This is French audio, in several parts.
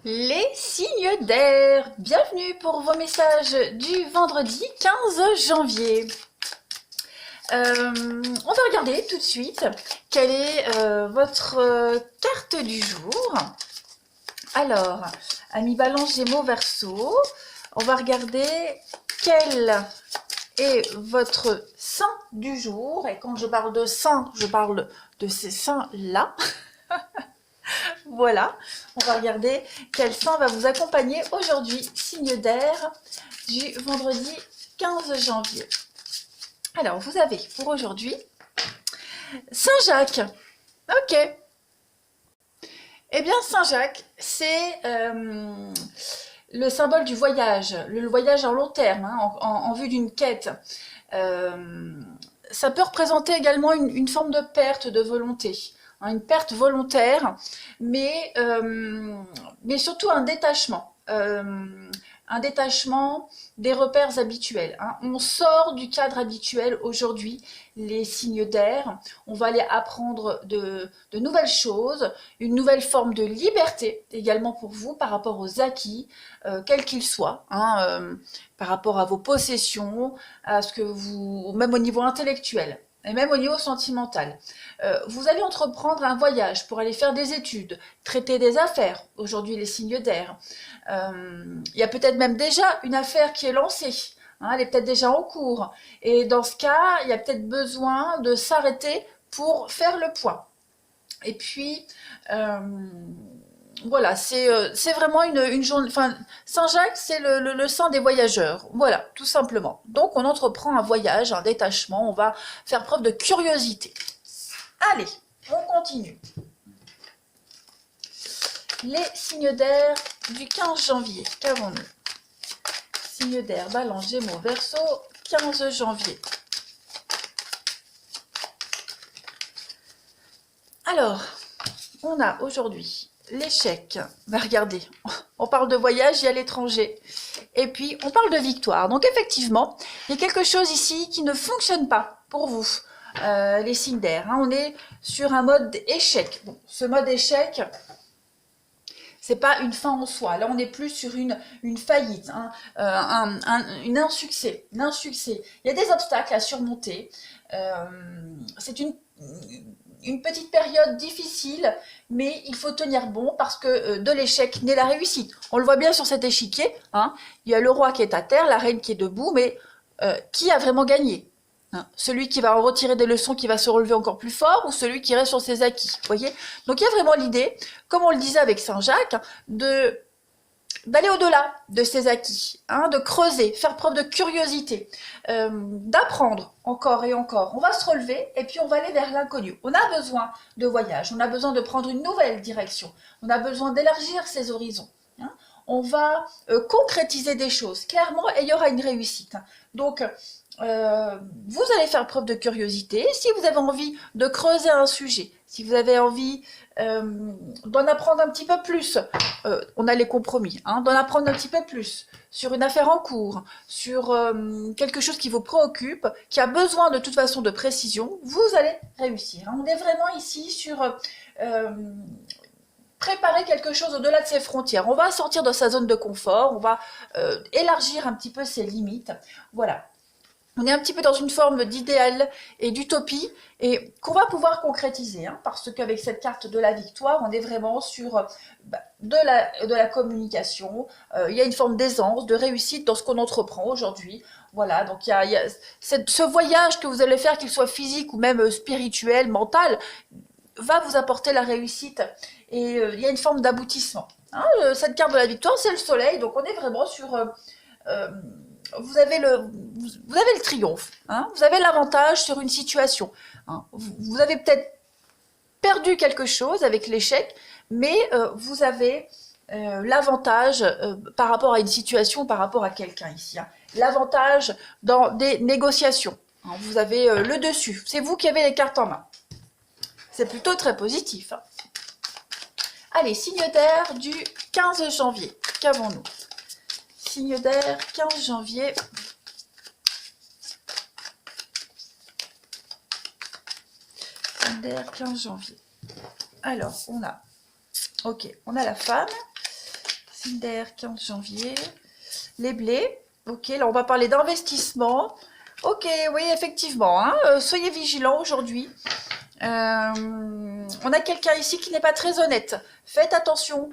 Les signes d'air, bienvenue pour vos messages du vendredi 15 janvier. On va regarder tout de suite quelle est votre carte du jour. Alors, amis Balance, Gémeaux, Verseau, on va regarder quel est votre saint du jour. Et quand je parle de saint, je parle de ces saints-là. Voilà, on va regarder quel saint va vous accompagner aujourd'hui, signe d'air du vendredi 15 janvier. Alors, vous avez pour aujourd'hui Saint-Jacques. Ok. Eh bien, Saint-Jacques, c'est le symbole du voyage, le voyage en long terme, hein, en vue d'une quête. Ça peut représenter également une forme de perte de volonté. Une perte volontaire, mais surtout un détachement des repères habituels. On sort du cadre habituel aujourd'hui, les signes d'air. On va aller apprendre de nouvelles choses, une nouvelle forme de liberté également pour vous par rapport aux acquis, quels qu'ils soient, par rapport à vos possessions, à ce que vous, même au niveau intellectuel. Et même au niveau sentimental. Vous allez entreprendre un voyage pour aller faire des études, traiter des affaires, aujourd'hui les signes d'air. Il y a peut-être même déjà une affaire qui est lancée, elle est peut-être déjà en cours. Et dans ce cas, il y a peut-être besoin de s'arrêter pour faire le point. Et puis, voilà, c'est vraiment une journée. Enfin, Saint-Jacques, c'est le saint des voyageurs. Voilà, tout simplement. Donc, on entreprend un voyage, un détachement. On va faire preuve de curiosité. Allez, on continue. Les signes d'air du 15 janvier. Qu'avons-nous? Signes d'air, Balance, Gémeaux, Verseau, 15 janvier. Alors, on a aujourd'hui l'échec. Regardez, on parle de voyage et à l'étranger. Et puis, on parle de victoire. Donc, effectivement, il y a quelque chose ici qui ne fonctionne pas pour vous, les signes d'air. On est sur un mode échec. Bon, ce mode échec, c'est pas une fin en soi. Là, on est plus sur une faillite, un insuccès. Il y a des obstacles à surmonter. C'est une petite période difficile, mais il faut tenir bon parce que de l'échec naît la réussite. On le voit bien sur cet échiquier. Il y a le roi qui est à terre, la reine qui est debout, mais qui a vraiment gagné? Celui qui va en retirer des leçons, qui va se relever encore plus fort, ou celui qui reste sur ses acquis, vous voyez? Donc il y a vraiment l'idée, comme on le disait avec Saint-Jacques, d'aller au-delà de ses acquis, de creuser, faire preuve de curiosité, d'apprendre encore et encore. On va se relever et puis on va aller vers l'inconnu. On a besoin de voyage, on a besoin de prendre une nouvelle direction, on a besoin d'élargir ses horizons. On va concrétiser des choses, clairement, et il y aura une réussite. Donc, vous allez faire preuve de curiosité. Si vous avez envie de creuser un sujet, si vous avez envie d'en apprendre un petit peu plus, on a les compromis, d'en apprendre un petit peu plus sur une affaire en cours, sur quelque chose qui vous préoccupe, qui a besoin de toute façon de précision, vous allez réussir. On est vraiment ici sur préparer quelque chose au-delà de ses frontières. On va sortir de sa zone de confort, on va élargir un petit peu ses limites. Voilà. On est un petit peu dans une forme d'idéal et d'utopie et qu'on va pouvoir concrétiser, parce qu'avec cette carte de la victoire, on est vraiment sur de la communication. Il y a une forme d'aisance, de réussite dans ce qu'on entreprend aujourd'hui. Voilà, donc il y a ce voyage que vous allez faire, qu'il soit physique ou même spirituel, mental, va vous apporter la réussite et il y a une forme d'aboutissement. Cette carte de la victoire, c'est le soleil, donc on est vraiment sur... vous avez le triomphe, vous avez l'avantage sur une situation. Vous avez peut-être perdu quelque chose avec l'échec, mais vous avez l'avantage par rapport à une situation, par rapport à quelqu'un ici. L'avantage dans des négociations. Vous avez le dessus. C'est vous qui avez les cartes en main. C'est plutôt très positif. Allez, signe d'air du 15 janvier. Qu'avons-nous? Signe d'air, 15 janvier. Signe d'air, 15 janvier. Alors, on a la femme Cinder, 15 janvier. Les blés. Ok, là on va parler d'investissement. Ok, oui, effectivement. Hein, soyez vigilants aujourd'hui. On a quelqu'un ici qui n'est pas très honnête. Faites attention.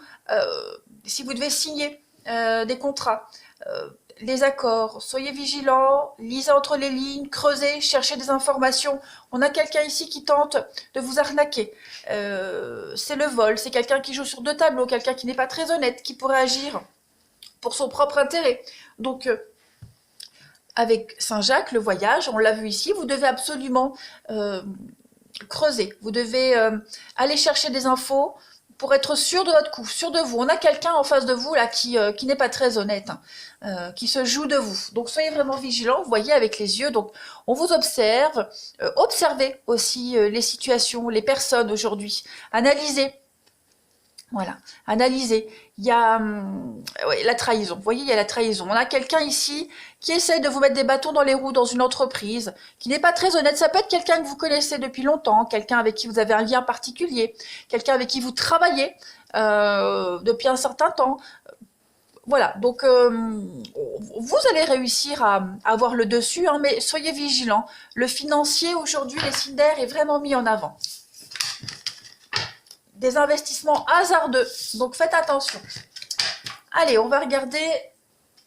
Si vous devez signer des contrats, les accords, soyez vigilants, lisez entre les lignes, creusez, cherchez des informations. On a quelqu'un ici qui tente de vous arnaquer. C'est le vol, c'est quelqu'un qui joue sur deux tableaux, quelqu'un qui n'est pas très honnête, qui pourrait agir pour son propre intérêt. Donc, avec Saint-Jacques, le voyage, on l'a vu ici, vous devez absolument creuser. Vous devez aller chercher des infos pour être sûr de votre coup, sûr de vous. On a quelqu'un en face de vous là qui n'est pas très honnête, hein, qui se joue de vous. Donc soyez vraiment vigilants, vous voyez avec les yeux. Donc on vous observe, observez aussi les situations, les personnes aujourd'hui. Analysez. Voilà, analysez. Il y a ouais, la trahison. Vous voyez, il y a la trahison. On a quelqu'un ici qui essaye de vous mettre des bâtons dans les roues dans une entreprise, qui n'est pas très honnête. Ça peut être quelqu'un que vous connaissez depuis longtemps, quelqu'un avec qui vous avez un lien particulier, quelqu'un avec qui vous travaillez depuis un certain temps. Voilà, donc vous allez réussir à avoir le dessus, hein, mais soyez vigilants. Le financier, aujourd'hui, les Cinder est vraiment mis en avant. Des investissements hasardeux, donc faites attention. Allez, on va regarder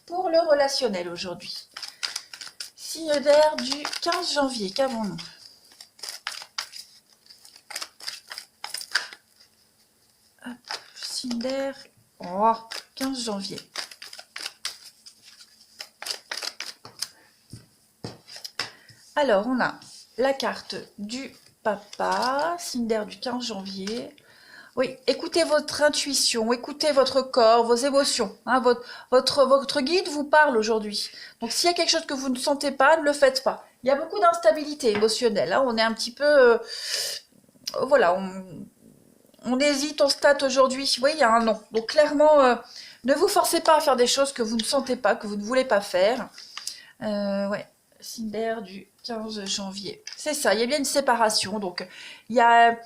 pour le relationnel aujourd'hui. Signe d'air du 15 janvier, qu'avons-nous? Signe d'air, oh, 15 janvier. Alors, on a la carte du papa, signe d'air du 15 janvier. Oui, écoutez votre intuition, écoutez votre corps, vos émotions. Hein, votre guide vous parle aujourd'hui. Donc s'il y a quelque chose que vous ne sentez pas, ne le faites pas. Il y a beaucoup d'instabilité émotionnelle. Hein, on est un petit peu... voilà, on hésite, on state aujourd'hui. Oui, il y a un non. Donc clairement, ne vous forcez pas à faire des choses que vous ne sentez pas, que vous ne voulez pas faire. Ouais, Cinder du 15 janvier. C'est ça, il y a bien une séparation. Donc il y a...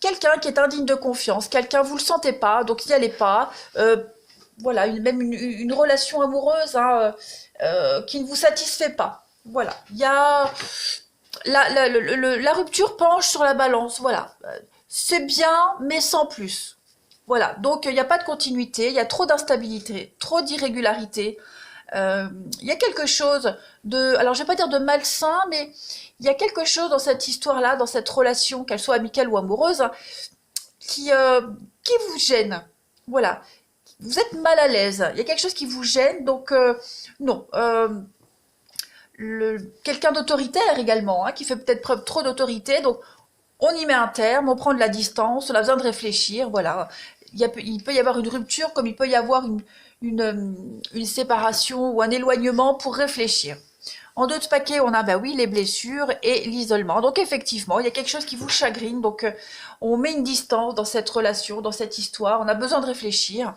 quelqu'un qui est indigne de confiance, quelqu'un, vous ne le sentez pas, donc n'y allez pas. Voilà, même une relation amoureuse hein, qui ne vous satisfait pas. Voilà, il y a... La rupture penche sur la balance, voilà. C'est bien, mais sans plus. Voilà, donc il n'y a pas de continuité, il y a trop d'instabilité, trop d'irrégularité. Il y a quelque chose de... alors je ne vais pas dire de malsain, mais il y a quelque chose dans cette histoire-là, dans cette relation, qu'elle soit amicale ou amoureuse, qui vous gêne. Voilà. Vous êtes mal à l'aise. Il y a quelque chose qui vous gêne, donc non. Quelqu'un d'autoritaire également, hein, qui fait peut-être preuve trop d'autorité, donc on y met un terme, on prend de la distance, on a besoin de réfléchir, voilà. Il peut y avoir une rupture, comme il peut y avoir une séparation ou un éloignement pour réfléchir. En deux de paquet, on a bah oui, les blessures et l'isolement. Donc effectivement, il y a quelque chose qui vous chagrine, donc on met une distance dans cette relation, dans cette histoire, on a besoin de réfléchir.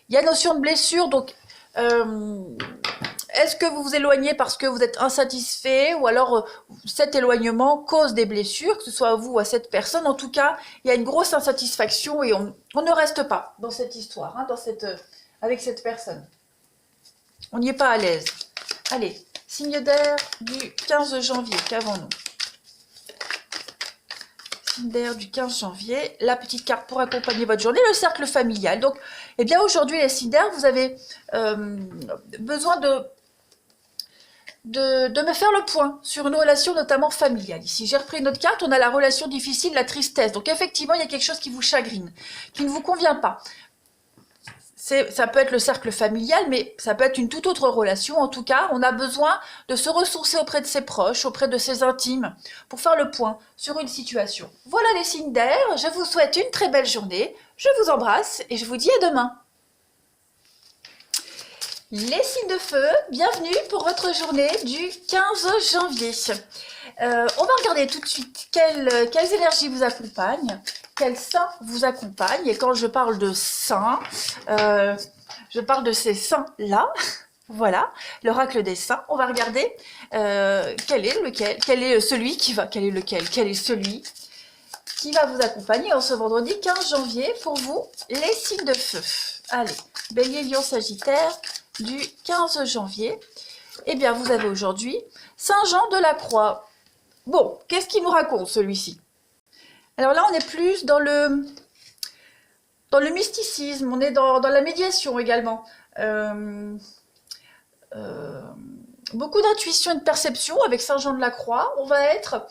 Il y a notion de blessure, donc est-ce que vous vous éloignez parce que vous êtes insatisfait ou alors cet éloignement cause des blessures, que ce soit à vous ou à cette personne. En tout cas, il y a une grosse insatisfaction et on ne reste pas dans cette histoire, hein, avec cette personne. On n'y est pas à l'aise. Allez, signe d'air du 15 janvier, qu'avons-nous? Signe d'air du 15 janvier, la petite carte pour accompagner votre journée, le cercle familial. Donc, eh bien aujourd'hui les signes d'air, vous avez besoin de me faire le point sur une relation notamment familiale. Ici, j'ai repris une autre carte, on a la relation difficile, la tristesse. Donc effectivement, il y a quelque chose qui vous chagrine, qui ne vous convient pas. Ça peut être le cercle familial, mais ça peut être une toute autre relation. En tout cas, on a besoin de se ressourcer auprès de ses proches, auprès de ses intimes, pour faire le point sur une situation. Voilà les signes d'air, je vous souhaite une très belle journée, je vous embrasse et je vous dis à demain. Les signes de feu, bienvenue pour votre journée du 15 janvier. On va regarder tout de suite quelles énergies vous accompagnent, quels saints vous accompagnent. Et quand je parle de saints, je parle de ces saints-là. Voilà, l'oracle des saints. On va regarder quel est celui qui qui va vous accompagner en ce vendredi 15 janvier pour vous, les signes de feu. Allez, Bélier, Lion, Sagittaire, du 15 janvier. Eh bien, vous avez aujourd'hui Saint Jean de la Croix. Bon, qu'est-ce qu'il nous raconte celui-ci? Alors là, on est plus dans le mysticisme, on est dans la médiation également. Beaucoup d'intuition et de perception avec Saint Jean de la Croix. On va être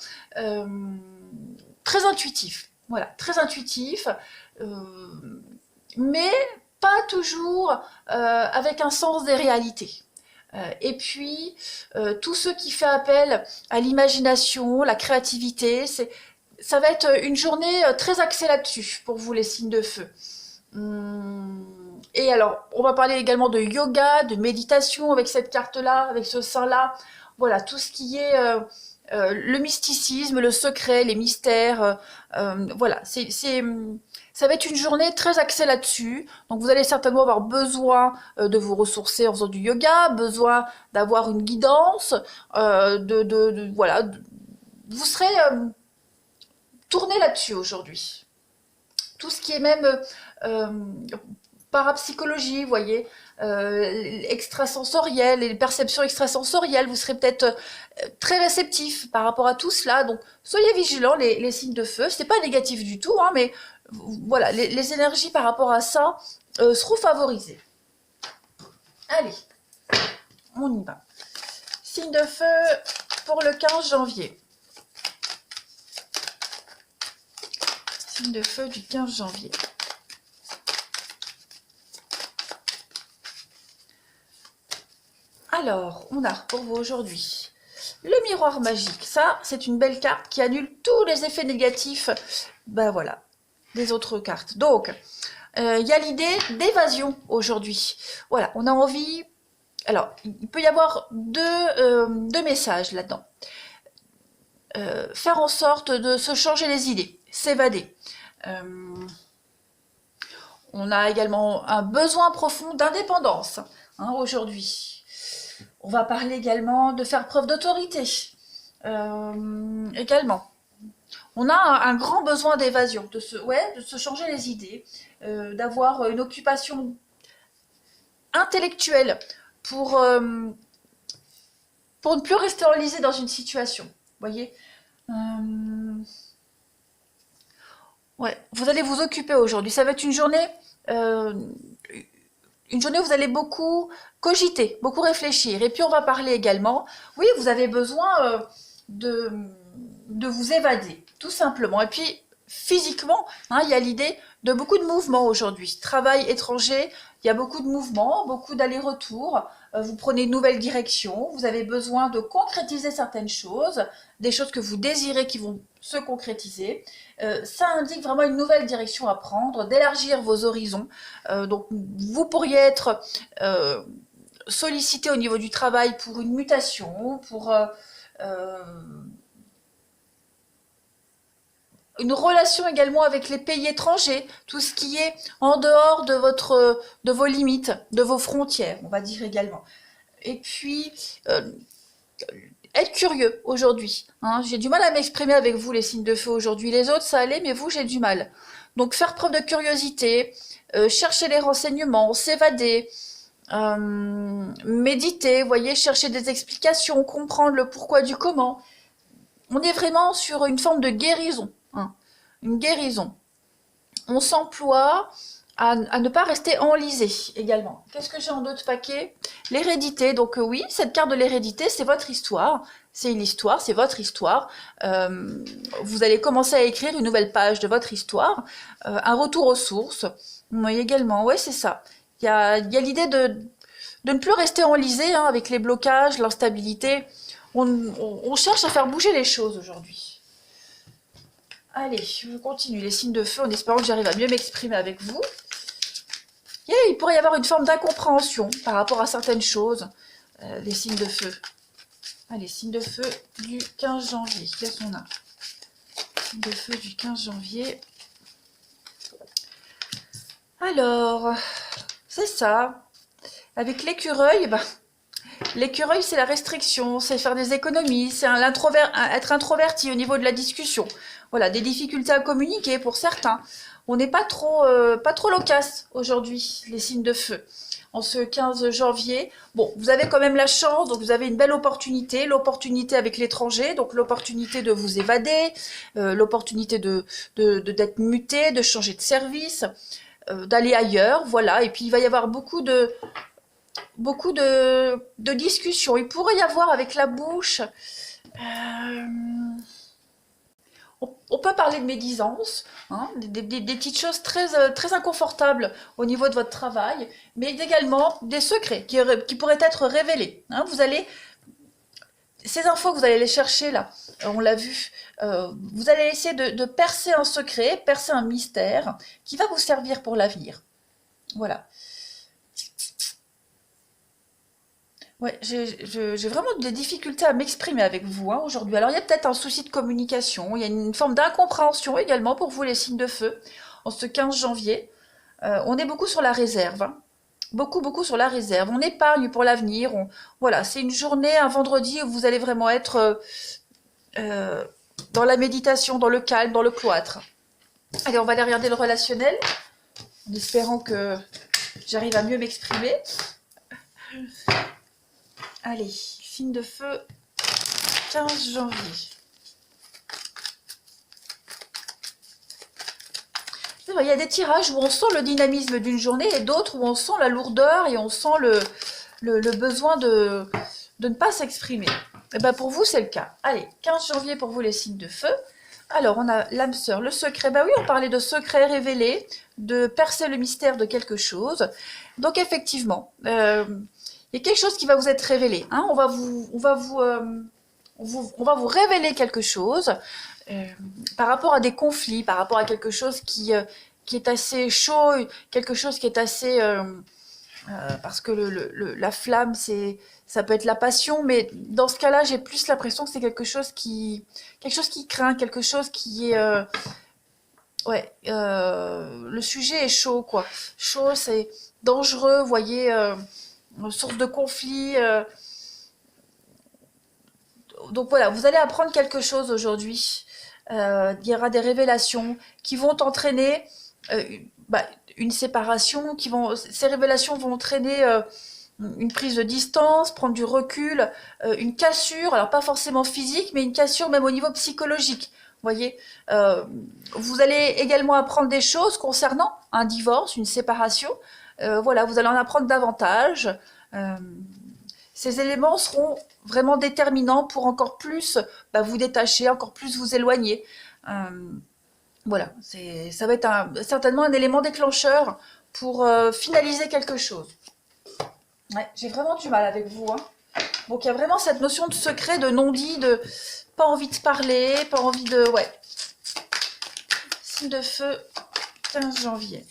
très intuitif. Voilà, très intuitif, mais pas toujours avec un sens des réalités. Et puis, tout ce qui fait appel à l'imagination, la créativité, ça va être une journée très axée là-dessus pour vous, les signes de feu. Et alors, on va parler également de yoga, de méditation avec cette carte-là, avec ce saint-là. Voilà, tout ce qui est le mysticisme, le secret, les mystères. Voilà, ça va être une journée très axée là-dessus. Donc, vous allez certainement avoir besoin de vous ressourcer en faisant du yoga, besoin d'avoir une guidance, voilà. Vous serez tourné là-dessus aujourd'hui. Tout ce qui est même parapsychologie, vous voyez, extrasensoriel, les perceptions extrasensorielles, vous serez peut-être très réceptif par rapport à tout cela. Donc, soyez vigilants, les signes de feu. C'est pas négatif du tout, hein, mais voilà, les énergies par rapport à ça seront favorisées. Allez, on y va. Signe de feu pour le 15 janvier. Signe de feu du 15 janvier. Alors, on a pour vous aujourd'hui le miroir magique. Ça, c'est une belle carte qui annule tous les effets négatifs, ben voilà, des autres cartes. Donc, il y a l'idée d'évasion aujourd'hui. Voilà, on a envie... Alors, il peut y avoir deux messages là-dedans. Faire en sorte de se changer les idées, s'évader. On a également un besoin profond d'indépendance aujourd'hui. On va parler également de faire preuve d'autorité. Également. On a un grand besoin d'évasion, de se changer les idées, d'avoir une occupation intellectuelle pour ne plus rester enlisé dans une situation. Vous voyez, ouais, vous allez vous occuper aujourd'hui. Ça va être une journée où vous allez beaucoup cogiter, beaucoup réfléchir. Et puis on va parler également, oui, vous avez besoin de vous évader, tout simplement. Et puis physiquement, il y a l'idée de beaucoup de mouvements aujourd'hui. Travail étranger, il y a beaucoup de mouvements, beaucoup d'allers-retours. Vous prenez une nouvelle direction, vous avez besoin de concrétiser certaines choses, des choses que vous désirez qui vont se concrétiser. Ça indique vraiment une nouvelle direction à prendre, d'élargir vos horizons. Donc vous pourriez être sollicité au niveau du travail pour une mutation, pour une relation également avec les pays étrangers, tout ce qui est en dehors de vos limites, de vos frontières, on va dire également. Et puis, être curieux aujourd'hui. J'ai du mal à m'exprimer avec vous, les signes de feu aujourd'hui. Les autres, ça allait, mais vous, j'ai du mal. Donc, faire preuve de curiosité, chercher les renseignements, s'évader, méditer, vous voyez, chercher des explications, comprendre le pourquoi du comment. On est vraiment sur une forme de guérison. Une guérison. On s'emploie à ne pas rester enlisé également. Qu'est-ce que j'ai en d'autres paquets? L'hérédité. Donc oui, cette carte de l'hérédité, c'est votre histoire. C'est une histoire, c'est votre histoire. Vous allez commencer à écrire une nouvelle page de votre histoire. Un retour aux sources. Vous voyez également, ouais, c'est ça. Il y a l'idée de ne plus rester enlisé avec les blocages, l'instabilité. On cherche à faire bouger les choses aujourd'hui. Allez, je continue les signes de feu en espérant que j'arrive à mieux m'exprimer avec vous. Il pourrait y avoir une forme d'incompréhension par rapport à certaines choses, les signes de feu. Allez, signes de feu du 15 janvier, qu'est-ce qu'on a? Signes de feu du 15 janvier. Alors, c'est ça. Avec l'écureuil, L'écureuil, c'est la restriction, c'est faire des économies, c'est être introverti au niveau de la discussion. Voilà, des difficultés à communiquer pour certains. On n'est pas trop loquace aujourd'hui, les signes de feu. En ce 15 janvier, bon, vous avez quand même la chance, donc vous avez une belle opportunité, l'opportunité avec l'étranger, donc l'opportunité de vous évader, l'opportunité d'être muté, de changer de service, d'aller ailleurs, voilà. Et puis il va y avoir beaucoup de discussions. Il pourrait y avoir avec la bouche, on peut parler de médisance, hein, des petites choses très inconfortables au niveau de votre travail, mais également des secrets qui pourraient être révélés. Hein. Ces infos que vous allez les chercher là, on l'a vu, vous allez essayer de percer un secret, percer un mystère qui va vous servir pour l'avenir. Voilà. Ouais, j'ai vraiment des difficultés à m'exprimer avec vous hein, aujourd'hui. Alors il y a peut-être un souci de communication, il y a une forme d'incompréhension également pour vous les signes de feu. En ce 15 janvier, on est beaucoup sur la réserve. Hein. Beaucoup sur la réserve. On épargne pour l'avenir. Voilà, c'est une journée, un vendredi où vous allez vraiment être dans la méditation, dans le calme, dans le cloître. Allez, on va aller regarder le relationnel, en espérant que j'arrive à mieux m'exprimer. Allez, signe de feu, 15 janvier. Il y a des tirages où on sent le dynamisme d'une journée et d'autres où on sent la lourdeur et on sent le besoin de ne pas s'exprimer. Et ben pour vous, c'est le cas. Allez, 15 janvier pour vous les signes de feu. Alors, on a l'âme sœur, le secret. Ben oui, on parlait de secret révélé, de percer le mystère de quelque chose. Donc effectivement, il y a quelque chose qui va vous être révélé. Hein. On va vous révéler quelque chose par rapport à des conflits, par rapport à quelque chose qui est assez chaud, quelque chose qui est assez... parce que la flamme, ça peut être la passion, mais dans ce cas-là, j'ai plus l'impression que c'est quelque chose qui craint, quelque chose qui est... le sujet est chaud, quoi. Chaud, c'est dangereux, vous voyez, source de conflit. Donc voilà, vous allez apprendre quelque chose aujourd'hui. Il y aura des révélations qui vont entraîner une séparation, ces révélations vont entraîner une prise de distance, prendre du recul, une cassure, alors pas forcément physique, mais une cassure même au niveau psychologique. Vous voyez, vous allez également apprendre des choses concernant un divorce, une séparation. Voilà, vous allez en apprendre davantage. Ces éléments seront vraiment déterminants pour encore plus vous détacher, encore plus vous éloigner. Voilà, ça va être certainement un élément déclencheur pour finaliser quelque chose. Ouais, j'ai vraiment du mal avec vous. Hein. Donc il y a vraiment cette notion de secret, de non-dit, de pas envie de parler, pas envie de... Ouais. Signe de feu, 15 janvier.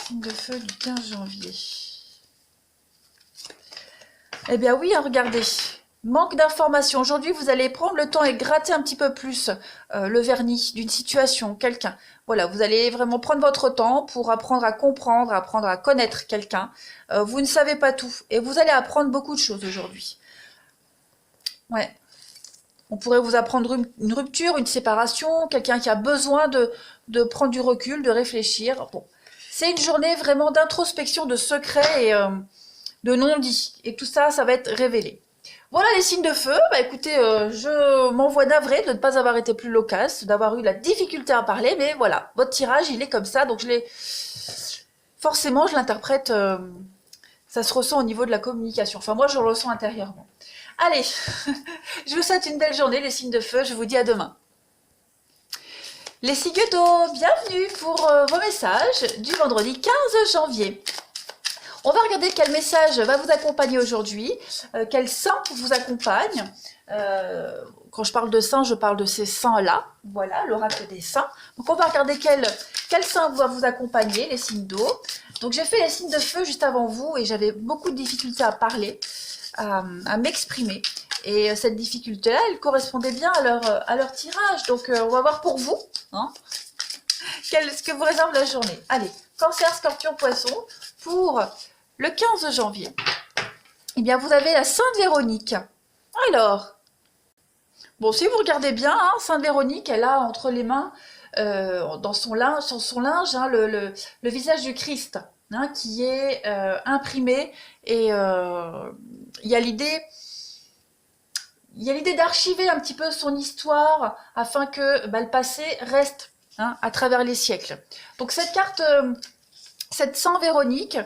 Signe de feu du 15 janvier. Eh bien oui, hein, regardez. Manque d'informations. Aujourd'hui, vous allez prendre le temps et gratter un petit peu plus le vernis d'une situation, quelqu'un. Voilà, vous allez vraiment prendre votre temps pour apprendre à comprendre, apprendre à connaître quelqu'un. Vous ne savez pas tout et vous allez apprendre beaucoup de choses aujourd'hui. Ouais. On pourrait vous apprendre une rupture, une séparation, quelqu'un qui a besoin de prendre du recul, de réfléchir. Bon, c'est une journée vraiment d'introspection, de secret et de non-dit. Et tout ça, ça va être révélé. Voilà les signes de feu. Bah écoutez, je m'envoie navré de ne pas avoir été plus loquace, d'avoir eu la difficulté à parler, mais voilà, votre tirage, il est comme ça, donc forcément, je l'interprète, ça se ressent au niveau de la communication. Enfin, moi, je le ressens intérieurement. Allez, je vous souhaite une belle journée, les signes de feu, je vous dis à demain. Les Sigeudos, bienvenue pour vos messages du vendredi 15 janvier. On va regarder quel message va vous accompagner aujourd'hui, quel saint vous accompagne. Quand je parle de saint, je parle de ces saints-là. Voilà, l'oracle des saints. Donc on va regarder quel saint va vous accompagner, les signes d'eau. Donc j'ai fait les signes de feu juste avant vous et j'avais beaucoup de difficultés à parler, à m'exprimer. Et cette difficulté-là, elle correspondait bien à leur tirage. Donc on va voir pour vous ce que vous réserve la journée. Allez, Cancer, Scorpion, Poisson. pour le 15 janvier, eh bien, vous avez la Sainte Véronique. Alors, bon, si vous regardez bien, hein, Sainte Véronique, elle a entre les mains, dans son linge, sur son linge, hein, le visage du Christ, hein, qui est imprimé. Et il y a l'idée d'archiver un petit peu son histoire afin que le passé reste, hein, à travers les siècles. Donc cette carte, cette Sainte Véronique,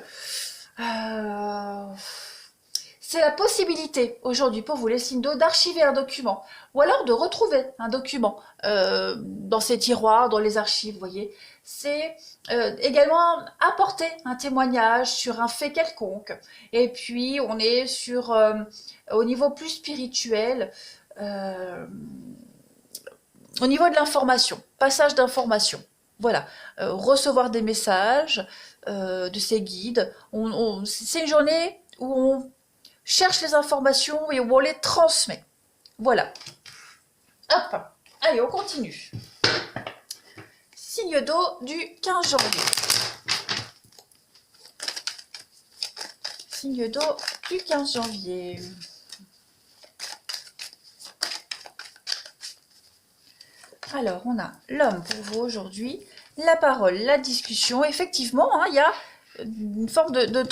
c'est la possibilité aujourd'hui pour vous les signes d'eau d'archiver un document ou alors de retrouver un document dans ses tiroirs, dans les archives, vous voyez. C'est également apporter un témoignage sur un fait quelconque. Et puis on est sur, au niveau plus spirituel, au niveau de l'information, passage d'information. Voilà, recevoir des messages de ses guides. C'est une journée où on cherche les informations et où on les transmet. Voilà. Hop, allez, on continue. Signe d'eau du 15 janvier. Signe d'eau du 15 janvier. Alors, on a l'homme pour vous aujourd'hui, la parole, la discussion. Effectivement, hein, il y a une forme de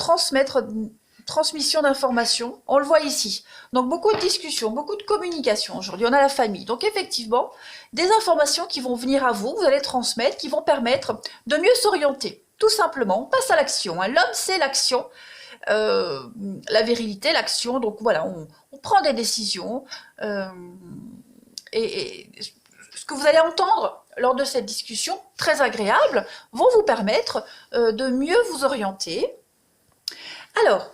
transmission d'informations. On le voit ici. Donc, beaucoup de discussions, beaucoup de communication aujourd'hui. On a la famille. Donc, effectivement, des informations qui vont venir à vous, vous allez transmettre, qui vont permettre de mieux s'orienter. Tout simplement, on passe à l'action. Hein. L'homme, c'est l'action. La virilité, l'action. Donc, voilà, on prend des décisions. Et ce que vous allez entendre lors de cette discussion, très agréable, vont vous permettre de mieux vous orienter. Alors,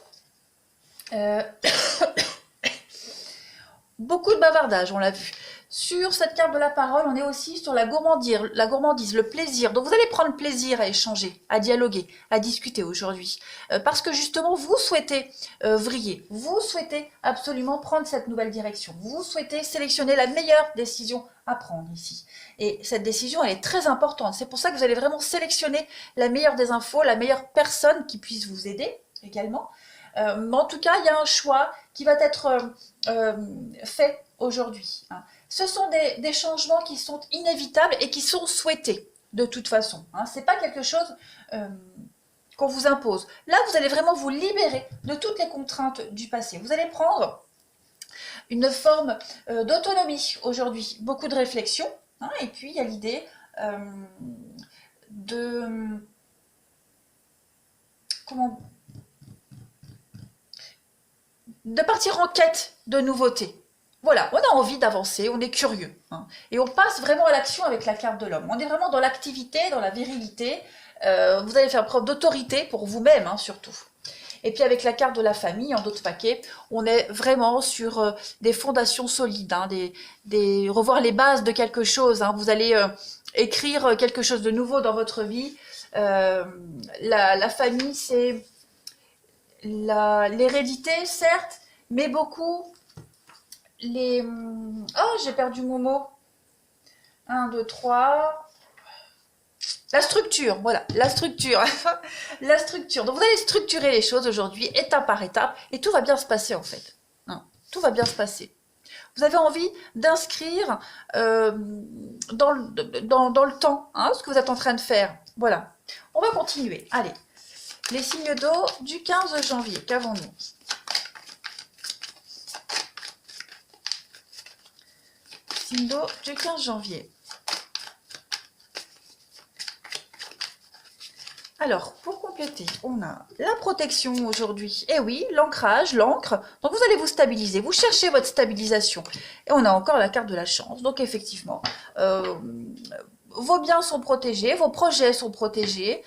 beaucoup de bavardage, on l'a vu. Sur cette carte de la parole, on est aussi sur la gourmandise, le plaisir. Donc vous allez prendre plaisir à échanger, à dialoguer, à discuter aujourd'hui. Parce que justement, vous souhaitez vriller, vous souhaitez absolument prendre cette nouvelle direction. Vous souhaitez sélectionner la meilleure décision à prendre ici. Et cette décision, elle est très importante. C'est pour ça que vous allez vraiment sélectionner la meilleure des infos, la meilleure personne qui puisse vous aider également. Mais en tout cas, il y a un choix qui va être fait aujourd'hui. Hein. Ce sont des changements qui sont inévitables et qui sont souhaités de toute façon. Hein. Ce n'est pas quelque chose qu'on vous impose. Là, vous allez vraiment vous libérer de toutes les contraintes du passé. Vous allez prendre une forme d'autonomie aujourd'hui. Beaucoup de réflexion. Hein, et puis, il y a l'idée de partir en quête de nouveautés. Voilà, on a envie d'avancer, on est curieux. Hein, et on passe vraiment à l'action avec la carte de l'homme. On est vraiment dans l'activité, dans la virilité. Vous allez faire preuve d'autorité pour vous-même, hein, surtout. Et puis avec la carte de la famille, en d'autres paquets, on est vraiment sur des fondations solides, hein, revoir les bases de quelque chose. Hein. Vous allez écrire quelque chose de nouveau dans votre vie. La famille, c'est l'hérédité, certes, mais beaucoup les... Oh, j'ai perdu mon mot. 1, 2, 3... La structure, voilà, la structure. La structure. Donc, vous allez structurer les choses aujourd'hui, étape par étape, et tout va bien se passer, en fait. Hein, tout va bien se passer. Vous avez envie d'inscrire dans le temps, hein, ce que vous êtes en train de faire. Voilà. On va continuer. Allez. Les signes d'eau du 15 janvier. Qu'avons-nous? Signe d'eau du 15 janvier. Alors, pour compléter, on a la protection aujourd'hui. Et oui, l'ancrage, l'encre. Donc, vous allez vous stabiliser. Vous cherchez votre stabilisation. Et on a encore la carte de la chance. Donc, effectivement, vos biens sont protégés, vos projets sont protégés,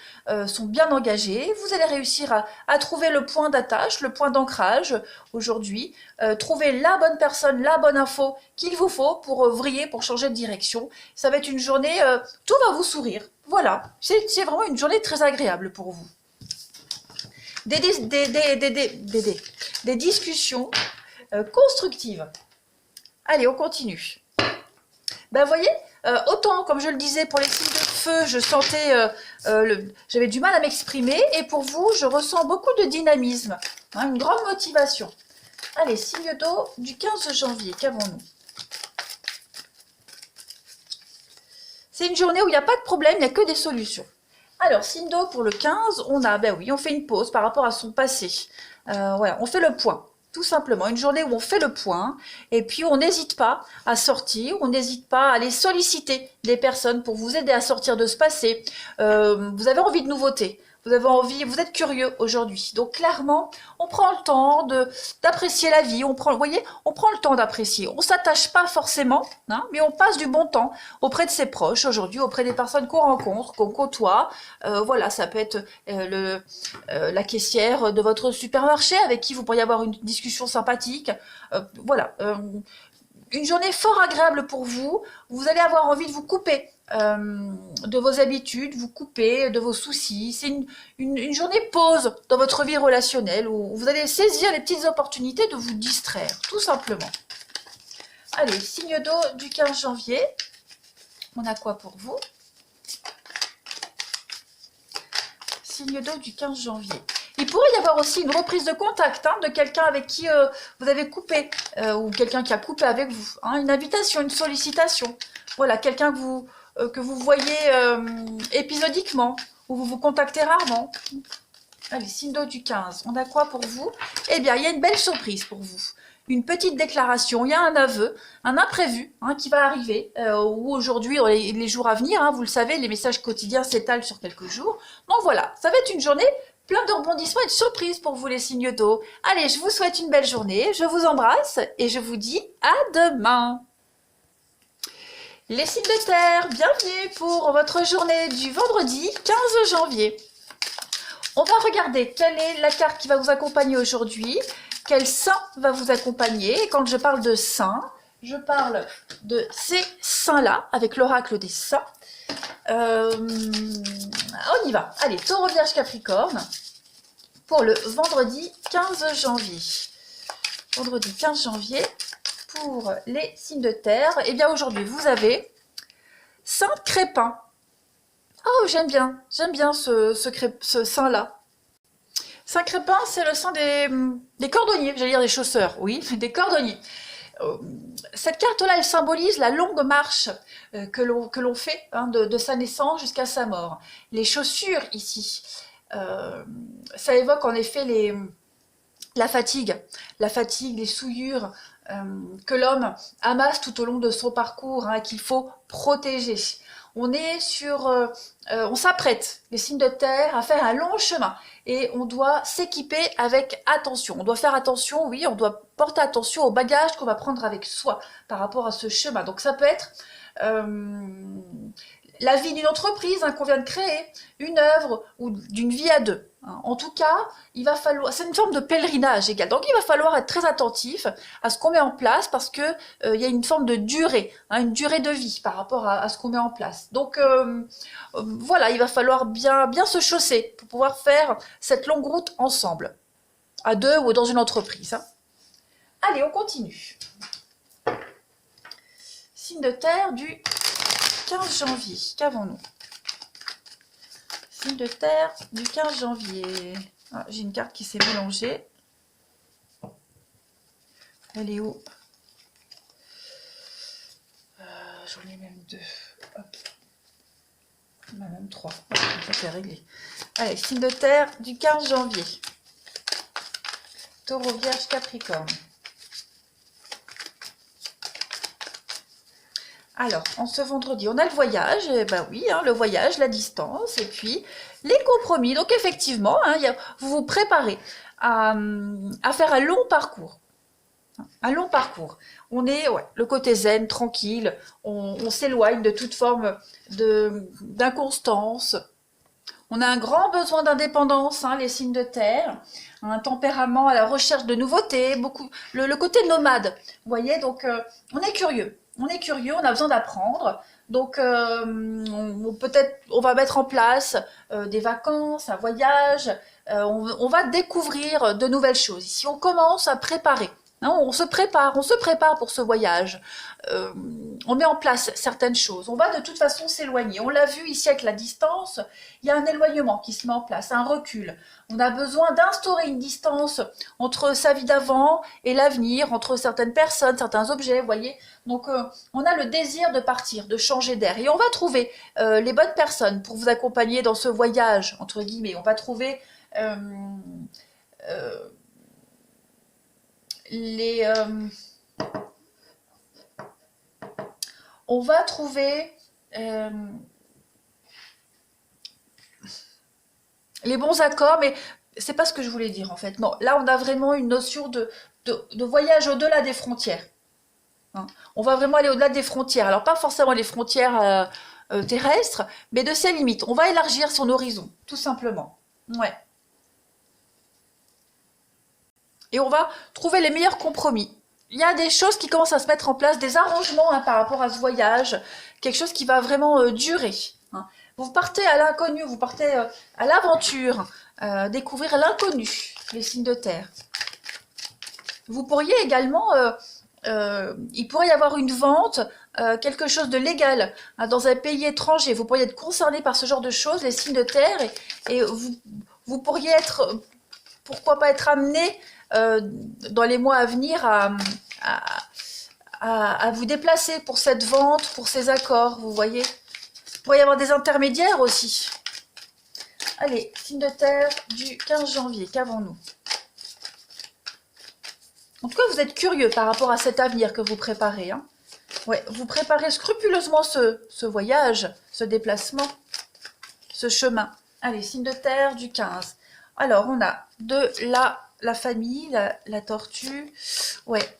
sont bien engagés. Vous allez réussir à trouver le point d'attache, le point d'ancrage aujourd'hui. Trouver la bonne personne, la bonne info qu'il vous faut pour vriller, pour changer de direction. Ça va être une journée, tout va vous sourire. Voilà, c'est vraiment une journée très agréable pour vous. Des discussions constructives. Allez, on continue. Ben, vous voyez, autant, comme je le disais, pour les signes de feu, je sentais, j'avais du mal à m'exprimer. Et pour vous, je ressens beaucoup de dynamisme, hein, une grande motivation. Allez, signe d'eau du 15 janvier, qu'avons-nous? C'est une journée où il n'y a pas de problème, il n'y a que des solutions. Alors, signe d'eau pour le 15, on a, ben oui, on fait une pause par rapport à son passé. Voilà, on fait le point. Tout simplement, une journée où on fait le point et puis on n'hésite pas à sortir, on n'hésite pas à aller solliciter des personnes pour vous aider à sortir de ce passé. Vous avez envie de nouveautés, vous avez envie, vous êtes curieux aujourd'hui. Donc clairement, on prend le temps d'apprécier la vie, vous voyez, on prend le temps d'apprécier. On s'attache pas forcément, hein, mais on passe du bon temps auprès de ses proches aujourd'hui, auprès des personnes qu'on rencontre, qu'on côtoie. Voilà, ça peut être la caissière de votre supermarché avec qui vous pourriez avoir une discussion sympathique. Voilà, une journée fort agréable pour vous. Vous allez avoir envie de vous couper de vos habitudes, vous couper de vos soucis. C'est une journée pause dans votre vie relationnelle où vous allez saisir les petites opportunités de vous distraire, tout simplement. Allez, signe d'eau du 15 janvier. On a quoi pour vous? Signe d'eau du 15 janvier. Il pourrait y avoir aussi une reprise de contact de quelqu'un avec qui vous avez coupé, ou quelqu'un qui a coupé avec vous. Une invitation, une sollicitation. Voilà, quelqu'un que vous voyez épisodiquement, ou vous vous contactez rarement. Allez, signe d'eau du 15. On a quoi pour vous? Eh bien, il y a une belle surprise pour vous. Une petite déclaration, il y a un aveu, un imprévu qui va arriver, ou aujourd'hui, dans les jours à venir, vous le savez, les messages quotidiens s'étalent sur quelques jours. Donc voilà, ça va être une journée plein de rebondissements et de surprises pour vous les signes d'eau. Allez, je vous souhaite une belle journée, je vous embrasse et je vous dis à demain. Les signes de terre, bienvenue pour votre journée du vendredi 15 janvier. On va regarder quelle est la carte qui va vous accompagner aujourd'hui, quel saint va vous accompagner. Et quand je parle de saint, je parle de ces saints-là, avec l'oracle des saints. On y va. Allez, Taureau, Vierge, Capricorne, pour le vendredi 15 janvier. Vendredi 15 janvier, pour les signes de terre. Eh bien, aujourd'hui, vous avez Saint Crépin. Oh, j'aime bien ce saint-là. Saint Crépin, c'est le saint des cordonniers, j'allais dire des chausseurs, oui, des cordonniers. Cette carte-là, elle symbolise la longue marche que l'on fait de sa naissance jusqu'à sa mort. Les chaussures, ici, ça évoque en effet la fatigue, les souillures que l'homme amasse tout au long de son parcours, qu'il faut protéger. On est on s'apprête, les signes de terre, à faire un long chemin et on doit s'équiper avec attention. On doit faire attention, oui, on doit porter attention au bagage qu'on va prendre avec soi par rapport à ce chemin. Donc ça peut être la vie d'une entreprise qu'on vient de créer, une œuvre ou d'une vie à deux. En tout cas, il va falloir, c'est une forme de pèlerinage égal. Donc il va falloir être très attentif à ce qu'on met en place parce que il y a une forme de durée, une durée de vie par rapport à ce qu'on met en place. Donc voilà, il va falloir bien se chausser pour pouvoir faire cette longue route ensemble, à deux ou dans une entreprise. Allez, on continue. Signe de terre du 15 janvier, qu'avons-nous? Signe de terre du 15 janvier. Ah, j'ai une carte qui s'est mélangée. Elle est où? J'en ai même deux. Hop. Il y en a même trois. Ça c'est réglé. Allez, signe de terre du 15 janvier. Taureau, Vierge, Capricorne. Alors, en ce vendredi, on a le voyage, ben oui, le voyage, la distance, et puis les compromis. Donc effectivement, vous vous préparez à faire un long parcours. Un long parcours. On est, le côté zen, tranquille, on s'éloigne de toute forme d'inconstance. On a un grand besoin d'indépendance, les signes de terre, un tempérament à la recherche de nouveautés, le côté nomade. Vous voyez, donc on est curieux. On est curieux, on a besoin d'apprendre. Donc, peut-être, on va mettre en place des vacances, un voyage. On va découvrir de nouvelles choses. Ici, on commence à préparer Hein, on se prépare pour ce voyage. On met en place certaines choses. On va de toute façon s'éloigner. On l'a vu ici avec la distance, il y a un éloignement qui se met en place, un recul. On a besoin d'instaurer une distance entre sa vie d'avant et l'avenir, entre certaines personnes, certains objets, vous voyez. Donc on a le désir de partir, de changer d'air. Et on va trouver les bonnes personnes pour vous accompagner dans ce voyage, entre guillemets. On va trouver les... on va trouver les bons accords, mais c'est pas ce que je voulais dire en fait. Non, là on a vraiment une notion de voyage au-delà des frontières. Hein. On va vraiment aller au-delà des frontières. Alors pas forcément les frontières terrestres, mais de ses limites. On va élargir son horizon, tout simplement. Ouais. Et on va trouver les meilleurs compromis. Il y a des choses qui commencent à se mettre en place, des arrangements par rapport à ce voyage, quelque chose qui va vraiment durer. Hein. Vous partez à l'inconnu, vous partez à l'aventure, découvrir l'inconnu, les signes de terre. Vous pourriez également, il pourrait y avoir une vente, quelque chose de légal dans un pays étranger. Vous pourriez être concerné par ce genre de choses, les signes de terre, et vous pourriez être, pourquoi pas être amené dans les mois à venir à vous déplacer pour cette vente, pour ces accords, vous voyez. Il pourrait y avoir des intermédiaires aussi. Allez, signe de terre du 15 janvier, qu'avons-nous? En tout cas, vous êtes curieux par rapport à cet avenir que vous préparez. Hein. Ouais, vous préparez scrupuleusement ce voyage, ce déplacement, ce chemin. Allez, signe de terre du 15. Alors, on a de la famille, la tortue. Ouais.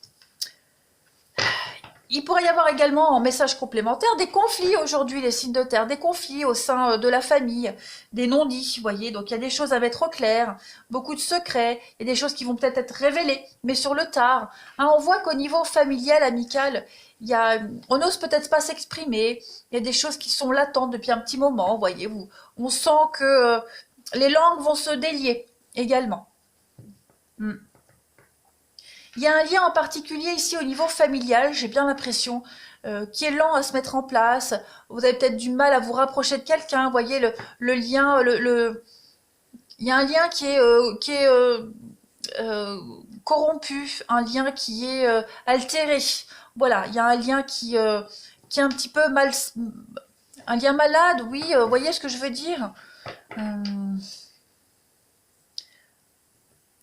Il pourrait y avoir également en message complémentaire des conflits aujourd'hui, les signes de terre, des conflits au sein de la famille, des non-dits, vous voyez. Donc il y a des choses à mettre au clair, beaucoup de secrets, il y a des choses qui vont peut-être être révélées, mais sur le tard. Hein, on voit qu'au niveau familial, amical, on n'ose peut-être pas s'exprimer, il y a des choses qui sont latentes depuis un petit moment, voyez-vous. On sent que les langues vont se délier également. Il y a un lien en particulier ici au niveau familial, j'ai bien l'impression, qui est lent à se mettre en place. Vous avez peut-être du mal à vous rapprocher de quelqu'un. Vous voyez le lien, il y a un lien qui est corrompu, un lien qui est altéré. Voilà, il y a un lien qui est un petit peu un lien malade, oui, vous voyez ce que je veux dire?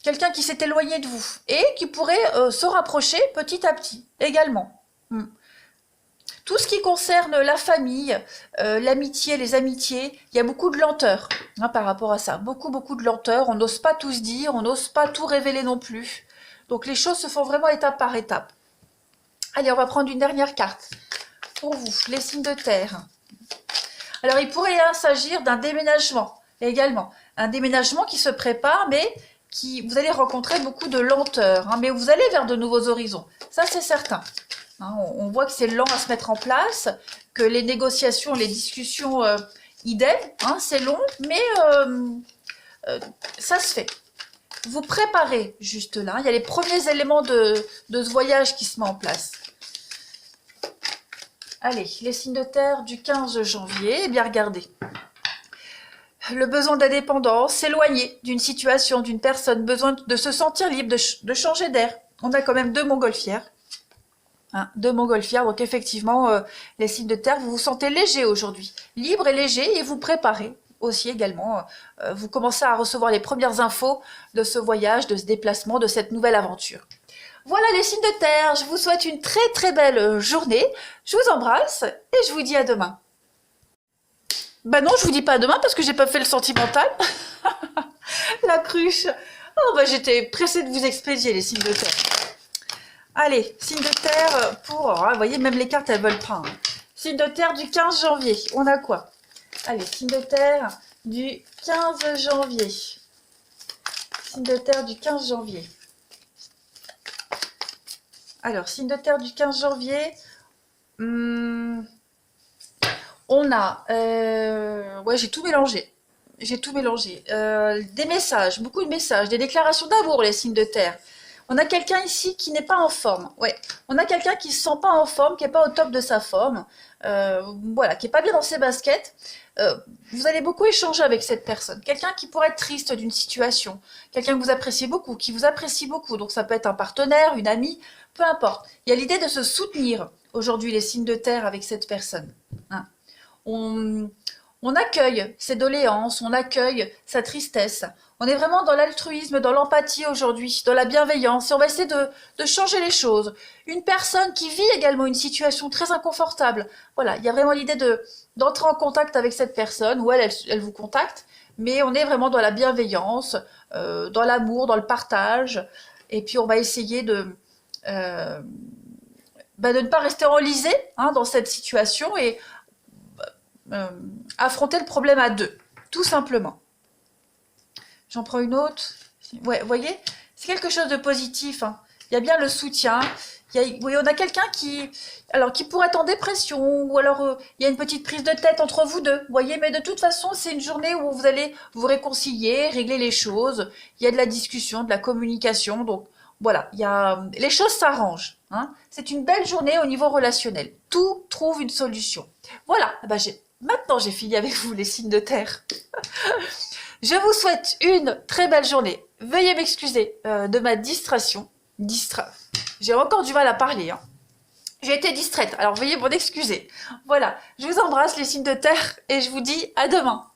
Quelqu'un qui s'est éloigné de vous et qui pourrait se rapprocher petit à petit également. Tout ce qui concerne la famille, l'amitié, les amitiés, il y a beaucoup de lenteur par rapport à ça. Beaucoup de lenteur. On n'ose pas tout se dire, on n'ose pas tout révéler non plus. Donc les choses se font vraiment étape par étape. Allez, on va prendre une dernière carte pour vous, les signes de terre. Alors il pourrait s'agir d'un déménagement également. Un déménagement qui se prépare, mais vous allez rencontrer beaucoup de lenteur, mais vous allez vers de nouveaux horizons, ça c'est certain. Hein, on voit que c'est lent à se mettre en place, que les négociations, les discussions, idem, c'est long, mais ça se fait. Vous préparez juste là, il y a les premiers éléments de ce voyage qui se met en place. Allez, les signes de terre du 15 janvier, eh bien regardez. Le besoin d'indépendance, s'éloigner d'une situation, d'une personne, besoin de se sentir libre, de changer d'air. On a quand même deux montgolfières. Deux montgolfières, donc effectivement, les signes de terre, vous vous sentez léger aujourd'hui. Libre et léger, et vous préparez aussi également. Vous commencez à recevoir les premières infos de ce voyage, de ce déplacement, de cette nouvelle aventure. Voilà les signes de terre, je vous souhaite une très très belle journée. Je vous embrasse et je vous dis à demain. Bah non, je vous dis pas à demain parce que j'ai pas fait le sentimental. La cruche. Oh bah j'étais pressée de vous expédier les signes de terre. Allez, signe de terre pour... vous voyez, même les cartes elles veulent pas. Signe de terre du 15 janvier. On a quoi? Allez, signe de terre du 15 janvier. Signe de terre du 15 janvier. Alors, signe de terre du 15 janvier. On a... ouais, j'ai tout mélangé. J'ai tout mélangé. Des messages, beaucoup de messages, des déclarations d'amour, les signes de terre. On a quelqu'un ici qui n'est pas en forme. Ouais, on a quelqu'un qui se sent pas en forme, qui est pas au top de sa forme. Voilà, qui est pas bien dans ses baskets. Vous allez beaucoup échanger avec cette personne. Quelqu'un qui pourrait être triste d'une situation. Quelqu'un que vous appréciez beaucoup, qui vous apprécie beaucoup. Donc ça peut être un partenaire, une amie, peu importe. Il y a l'idée de se soutenir aujourd'hui, les signes de terre, avec cette personne. Hein. On, on accueille ses doléances, on accueille sa tristesse. On est vraiment dans l'altruisme, dans l'empathie aujourd'hui, dans la bienveillance. Et on va essayer de changer les choses. Une personne qui vit également une situation très inconfortable. Voilà, il y a vraiment l'idée d'entrer en contact avec cette personne, ou elle vous contacte. Mais on est vraiment dans la bienveillance, dans l'amour, dans le partage. Et puis on va essayer euh, de ne pas rester enlisé hein, dans cette situation et euh, affronter le problème à deux, tout simplement. J'en prends une autre. Ouais, vous voyez, c'est quelque chose de positif. Hein. Il y a bien le soutien. Oui, on a quelqu'un qui pourrait être en dépression, ou alors il y a une petite prise de tête entre vous deux, vous voyez, mais de toute façon, c'est une journée où vous allez vous réconcilier, régler les choses. Il y a de la discussion, de la communication, donc voilà, les choses s'arrangent. Hein. C'est une belle journée au niveau relationnel. Tout trouve une solution. Voilà, maintenant j'ai fini avec vous, les signes de terre. Je vous souhaite une très belle journée. Veuillez m'excuser de ma distraction. J'ai encore du mal à parler. Hein. J'ai été distraite, alors veuillez m'en excuser. Voilà, je vous embrasse les signes de terre et je vous dis à demain.